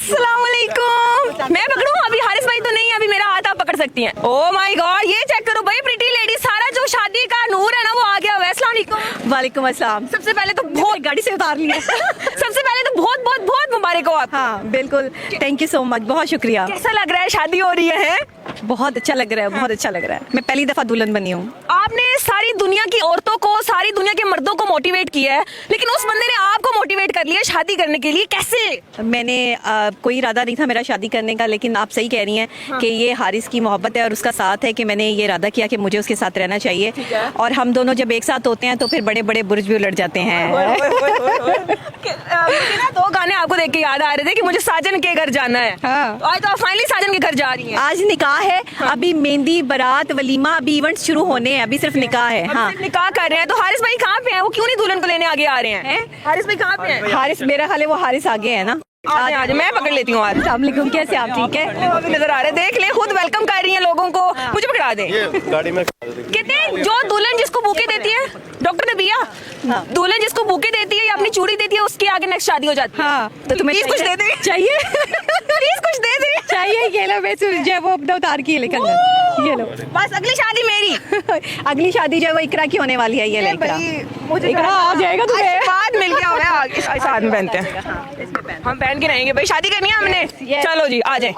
अस्सलाम वालेकुम। मैं पकड़ूं? अभी हारिस भाई तो नहीं, अभी मेरा हाथ आप पकड़ सकती हैं। ओह माय गॉड, ये चेक करो भाई, प्रिटी लेडी, सारा जो शादी का नूर है ना वो आ गया हुआ है। अस्सलाम वालेकुम। वालेकुम अस्सलाम। सबसे पहले तो बहुत गाड़ी से उतार लिया। सबसे पहले तो बहुत बहुत बहुत मुबारक हो आप। हाँ बिल्कुल, थैंक यू सो मच, बहुत शुक्रिया। कैसा लग रहा है, शादी हो रही है? बहुत अच्छा लग रहा है, बहुत अच्छा लग रहा है। मैं पहली दफा दुल्हन बनी हूँ। आपने सारी दुनिया की औरतों को, सारी दुनिया के मर्दों को मोटिवेट किया है, लेकिन उस बंदे ने आपको मोटिवेट कर लिया शादी करने के लिए, कैसे? मैंने कोई इरादा नहीं था मेरा शादी करने का, लेकिन आप सही कह रही हैं कि ये हारिस की मोहब्बत है और उसका साथ है कि मैंने ये इरादा किया कि मुझे उसके साथ रहना चाहिए। और हम दोनों जब एक साथ होते हैं तो फिर बड़े बड़े बुर्ज भी उलट जाते हैं। मुझे ना 2 गाने आपको देख के याद आ रहे थे कि मुझे साजन के घर जाना है। हाँ। तो आज तो फाइनली साजन के घर जा रही हैं। आज निकाह है, अभी मेहंदी, बारात, वलीमा, अभी इवेंट शुरू होने हैं, अभी सिर्फ निकाह है। हाँ, सिर्फ निकाह कर रहे हैं। तो हारिस भाई कहाँ पे हैं? वो क्यों नहीं दुल्हन को लेने आगे आ रहे हैं? हारिस भाई कहाँ पे हैं? हारिस, मेरा ख्याल है वो हारिस आगे है ना। आज मैं पकड़ लेती हूँ। आज अस्सलाम वालेकुम, कैसे आप? ठीक है, नजर आ रहे हैं, देख ले, खुद वेलकम कर रही हैं लोगों को। मुझे पकड़ा दें। गाड़ी में कहते हैं जो दुल्हन जिसको बुके देती है, डॉक्टर ने दिया, दुल्हन जिसको बुके देती है या अपनी चूड़ी देती है, उसके आगे नेक्स्ट शादी हो जाती है। हाँ, तो तुम्हें प्लीज कुछ दे दे, चाहिए? प्लीज कुछ दे दे। चाहिए, ये लो, मैं सूरज है वो अपना उतार के लेकर ये लो। बस अगली शादी मेरी। अगली शादी जो है वो इकरा की होने वाली है। ये ले इकरा, मुझे इकरा आ जाएगा तुम्हें। बाद मिल गया होगा, आगे साथ में पहनते हैं। हम पहन के रहेंगे भाई, शादी करनी है हमने। चलो जी, आ जाए।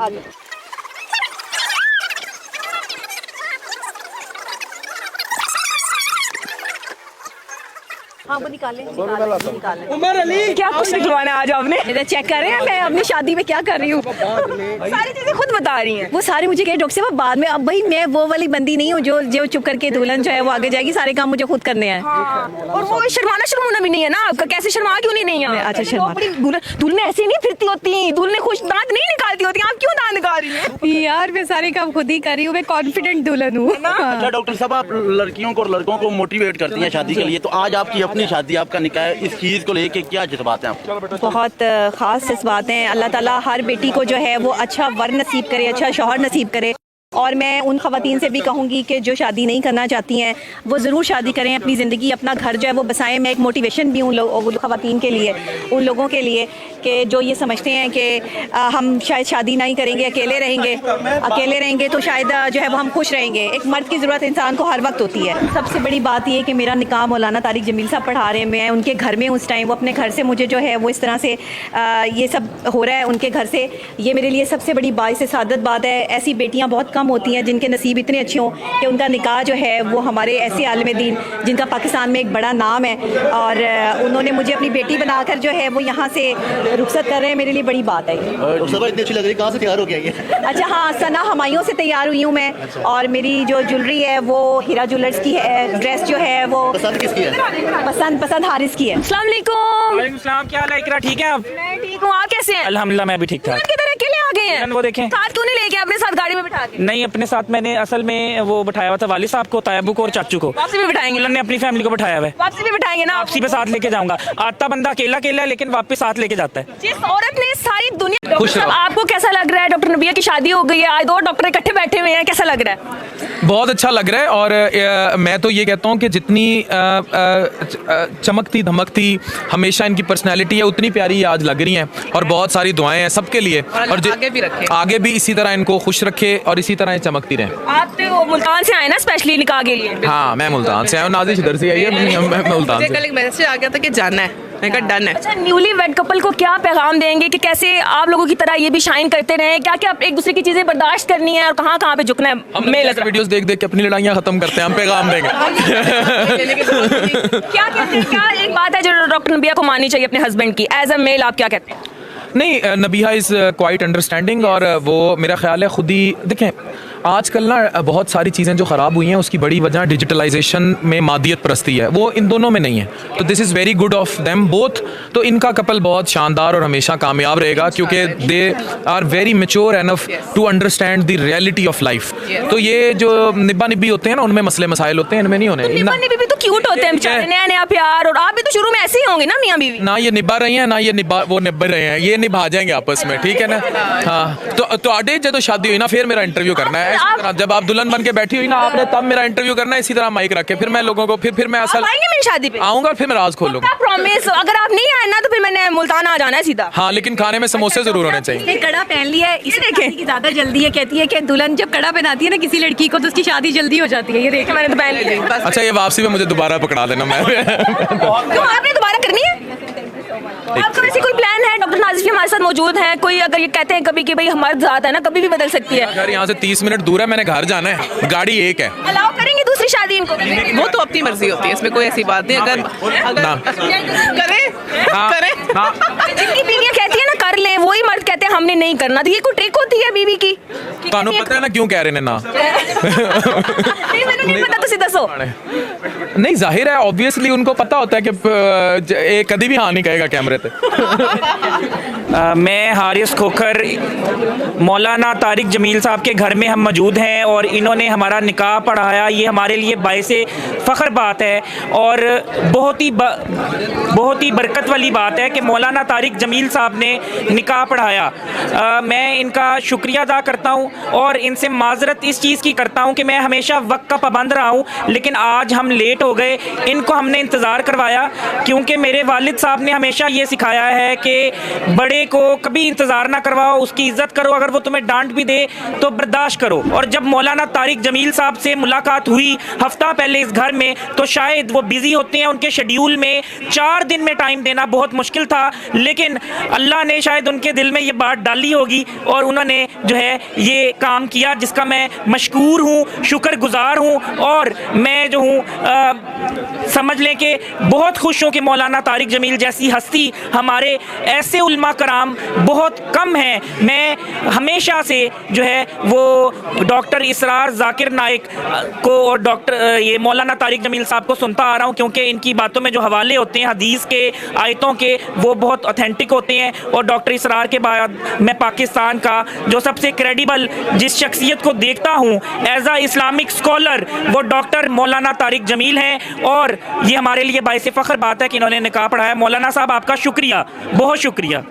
हाँ वो निकालें, निकालें। क्या कुछ निकलवाना है आज आपने? इधर चेक कर रहे हैं मैं अपनी शादी में क्या कर रही हूँ। सारी चीजें खुद बता रही हैं। वो सारे मुझे कहे डॉक्टर साहब बाद में, अब भाई मैं वो वाली बंदी नहीं हूँ जो चुप करके दुल्हन जो है वो आगे जाएगी, सारे काम मुझे खुद करने हैं। और वो शर्माना शर्माना भी नहीं है ना आपका? कैसे शर्मा क्यों नहीं है? अच्छा, शर्मा। दुल्हन ऐसे नहीं फिरती होती, दुल्हन खुश दांत नहीं निकालती होती। आप क्यों दांत निकाल रही हैं? यार मैं सारे काम खुद ही कर रही हूँ, मैं कॉन्फिडेंट दुल्हन हूँ। अच्छा डॉक्टर साहब, आप लड़कियों को और लड़कों को मोटिवेट करती हैं शादी के लिए, तो आज आपकी अपनी शादी, आपका निकाह है, इस चीज को लेके क्या जज्बात हैं आप? बहुत खास जज्बात हैं। अल्लाह ताला हर बेटी को जो है वो अच्छा वर नसीब करे, अच्छा शौहर नसीब करे। और मैं उन ख़वातीन से भी कहूँगी कि जो शादी नहीं करना चाहती हैं वो ज़रूर शादी करें, अपनी ज़िंदगी, अपना घर जो है वो बसाएं। मैं एक मोटिवेशन भी उन ख़वातीन के लिए, उन लोगों के लिए कि जो ये समझते हैं कि हम शायद शादी नहीं करेंगे, अकेले रहेंगे तो शायद जो है वो हम खुश रहेंगे। एक मर्द की ज़रूरत इंसान को हर वक्त होती है। सबसे बड़ी बात ये कि मेरा निकाह मौलाना तारिक जमील साहब पढ़ा रहे हैं, मैं उनके घर में उस टाइम, वो अपने घर से मुझे जो है वो इस तरह से ये सब हो रहा है उनके घर से। ये मेरे लिए सबसे बड़ी बाइस सादत बात है। ऐसी बेटियाँ बहुत कम होती हैं जिनके नसीब इतने अच्छे हों कि उनका निकाह जो है वो हमारे ऐसे आलिम दीन जिनका पाकिस्तान में एक बड़ा नाम है, और उन्होंने मुझे अपनी बेटी बनाकर जो है वो यहाँ से रुखसत कर रहे हैं, मेरे लिए बड़ी बात है। इतनी अच्छी लग रही है, कहाँ से तैयार हो गया ये? अच्छा हाँ, सना हमायूं से तैयार हुई हूँ मैं, और मेरी जो ज्वेलरी है वो हीरा ज्वेलर्स की है। ड्रेस जो है वो पसंद किसकी है? पसंद हारिस की है। अस्सलाम वालेकुम। वालेकुम सलाम, क्या हाल है इकरा? ठीक है आप? मैं ठीक हूँ, आप कैसे हैं? अल्हम्दुलिल्लाह मैं भी ठीक ठाक। किधर अकेले आ गए हैं? वो देखें। साथ क्यों नहीं लेके अपने साथ गाड़ी में बिठा के? नहीं, अपने साथ मैंने असल में वो बिठाया हुआ था वाली साहब को, तायबू को और चाचू को। वापसी भी बिठाएंगे? दुल्हन ने अपनी फैमिली को बिठाया हुआ है। वापसी भी बिठाएंगे ना? वापसी पे साथ लेके जाऊंगा। आता बंदा अकेला अकेला है, लेकिन वापस साथ लेके जाता है। जिस औरत ने सारी दुनिया। डॉक्टर खुश साहब, रहो। आपको कैसा लग रहा है? डॉक्टर नबिया की शादी हो गई है, आज 2 डॉक्टर इकट्ठे बैठे हुए हैं, कैसा लग रहा है? बहुत अच्छा लग रहा है। और मैं तो ये कहता हूँ कि जितनी चमकती धमकती हमेशा इनकी पर्सनैलिटी है, उतनी प्यारी आज लग रही हैं। और बहुत सारी दुआएं हैं सबके लिए, और आगे भी इसी तरह इनको खुश रखे और इसी तरह चमकती रहें। आप तो मुल्तान से आए ना स्पेशली निकाह के लिए? हाँ, मैं मुल्तान से आया हूँ, नाजिश इधर से आई है, मैं मुल्तान मुझे से। कल एक मैसेज आ गया था कि जाना है, मैं कहा डन है। अच्छा, न्यूली वेड कपल को क्या पैगाम देंगे कि कैसे आप लोगों की तरह ये भी शाइन करते रहें? क्या क्या एक दूसरे की चीजें बर्दाश्त करनी है और कहाँ कहाँ पे झुकना है? हम वीडियोस देख देख के अपनी लड़ाइयाँ खत्म करते हैं, हम पैगाम देंगे। क्या कहते हैं? क्या एक बात है जो डॉक्टर नबिया को माननी चाहिए अपने हस्बैंड की? एज अ मेल आप क्या कहते हैं? नहीं, नबिया इज़ क्वाइट अंडरस्टैंडिंग, और वो मेरा ख्याल है खुद ही देखें, आजकल ना बहुत सारी चीज़ें जो ख़राब हुई हैं उसकी बड़ी वजह डिजिटलाइजेशन में मादियत परस्ती है, वो इन दोनों में नहीं है। तो this is very good of them both. तो इनका कपल बहुत शानदार और हमेशा कामयाब रहेगा, क्योंकि they are very mature enough to understand the reality of life. तो ये जो निब्बा निब्बी होते हैं ना, उनमें मसले मसाइल होते हैं, इनमें नहीं होने। निब्बा निब्बी भी तो क्यूट होते हैं बेचारे, नया नया प्यार। और आप भी तो शुरू में ऐसे ही होंगे ना मियां बीवी? ना ये निभा रही हैं, ना ये निभा रहे हैं, ये निभा जाएंगे आपस में, ठीक है ना? हाँ, तो ਤੁਹਾਡੇ ਜਦੋਂ शादी हुई ना फिर मेरा इंटरव्यू करना है इसी तरह जब आप दुल्हन बन के बैठी हुई ना आपने तब मेरा इंटरव्यू करना है इसी तरह माइक रख के फिर मैं लोगों को फिर मैं असल आप आएंगे मेरी शादी पे? आऊंगा फिर मैं राज खोलूंगा प्रॉमिस, अगर आप नहीं आए ना तो फिर मैंने मुल्तान आ जाना है सीधा। हाँ लेकिन खाने में समोसे जरूर होने चाहिए। ने कड़ा पहन लिया है, इसे देखें कि ज्यादा जल्दी है। कहती है कि दुल्हन जब कड़ा पहनाती है ना किसी लड़की को तो उसकी शादी जल्दी हो जाती है। ये देखें मैंने तो पहन लिया। अच्छा ये वापसी में मुझे दोबारा पकड़ा देना मैं तो आपने दोबारा करनी है? आपका वैसे कोई प्लान है? डॉक्टर नाजिफ भी हमारे साथ मौजूद हैं। कोई अगर ये कहते हैं कभी कि भाई हमारी ज़ात है ना कभी भी बदल सकती है। घर यहाँ से 30 मिनट दूर है मैंने घर जाना है गाड़ी एक है। अलाउ करेंगे दूसरी शादी इनको? वो तो अपनी मर्जी होती है, इसमें कोई ऐसी बात नहीं। अगर करे करे जिनकी बीवियाँ कहती है ना कर ले, वही मर्द कहते हैं हमने नहीं करना। तो ये कोई ट्रिक होती है बीवी की? ਤੁਹਾਨੂੰ पता है ना क्यों कह रहे हैं ना नहीं मैंने नहीं पता, तुसी दसो। नहीं जाहिर है ऑब्वियसली उनको पता होता है कि कभी भी हाँ नहीं कहेगा कैमरे पे। मैं हारिस खोखर, मौलाना तारिक जमील साहब के घर में हम मौजूद हैं और इन्होंने हमारा निकाह पढ़ाया। ये हमारे लिए बाइसे फ़ख्र बात है और बहुत ही बरकत वाली बात है कि मौलाना तारिक जमील साहब ने निकाह पढ़ाया। मैं इनका शुक्रिया अदा करता हूँ और इनसे माजरत इस चीज़ की करता हूँ कि मैं हमेशा वक्त का पाबंद रहा हूँ, लेकिन आज हम लेट हो गए। इनको हमने इंतज़ार करवाया क्योंकि मेरे वालिद साहब ने हमेशा ये सिखाया है कि बड़े को कभी इंतज़ार ना करवाओ, उसकी इज़्ज़त करो, अगर वो तुम्हें डांट भी दे तो बर्दाश्त करो। और जब मौलाना तारिक जमील साहब से मुलाकात हुई हफ्ता पहले इस घर में, तो शायद वो बिज़ी होते हैं, उनके शेड्यूल में 4 दिन में टाइम देना बहुत मुश्किल था, लेकिन अल्लाह ने शायद उनके दिल में ये बात डाली होगी और उन्होंने जो है ये काम किया, जिसका मैं मशकूर हूँ, शुक्रगुजार हूँ। और मैं जो हूँ समझ लें कि बहुत खुश हूँ कि मौलाना तारिक जमील जैसी हस्ती, हमारे ऐसे उलमा कराम बहुत कम हैं। मैं हमेशा से जो है वो डॉक्टर इसरार जाकिर नाइक को और डॉक्टर ये मौलाना तारिक जमील साहब को सुनता आ रहा हूँ, क्योंकि इनकी बातों में जो हवाले होते हैं हदीस के, आयतों के, वो बहुत ऑथेंटिक होते हैं। और डॉक्टर इसरार के बाद मैं पाकिस्तान का जो सबसे क्रेडिबल जिस शख्सियत को देखता हूँ एज आ इस्लामिक स्कॉलर, वो डॉक्टर मौलाना तारिक जमील हैं। और ये हमारे लिए बाइसे फ़ख्र बात है कि इन्होंने निकाह पढ़ाया। मौलाना साहब आपका शुक्रिया, बहुत शुक्रिया।